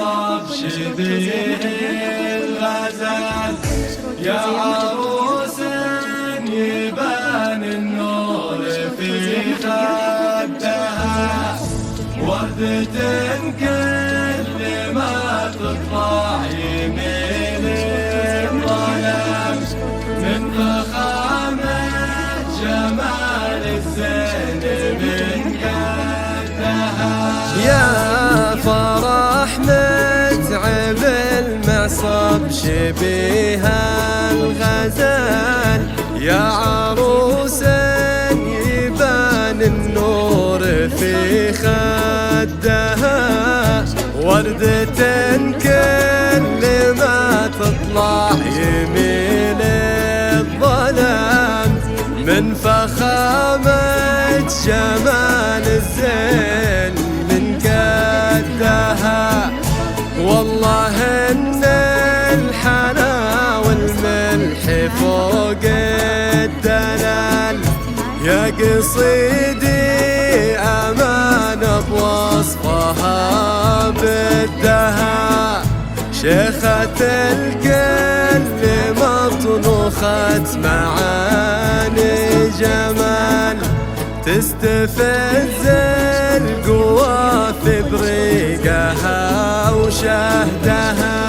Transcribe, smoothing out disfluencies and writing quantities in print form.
المعصب شبيه الغزال، يا عروس يبان النور في خدها، وردة كل ما تطلع يميل الظلام، من فخامة جمال الزين من قدها. يا فرح متعب المعصب شبيه الغزال، يا عروس يبان النور في خدها، وردة كل ما تطلع يميل الظلام، من فخامة جمال الزين من قدها. والله ان الحلا والملح فوق الدلال، يا قصيدي أمانة بوصفها بالدها، شيخة الكل مطنوخة معاني جمال، تستفز القوى في بريقها وشهدها.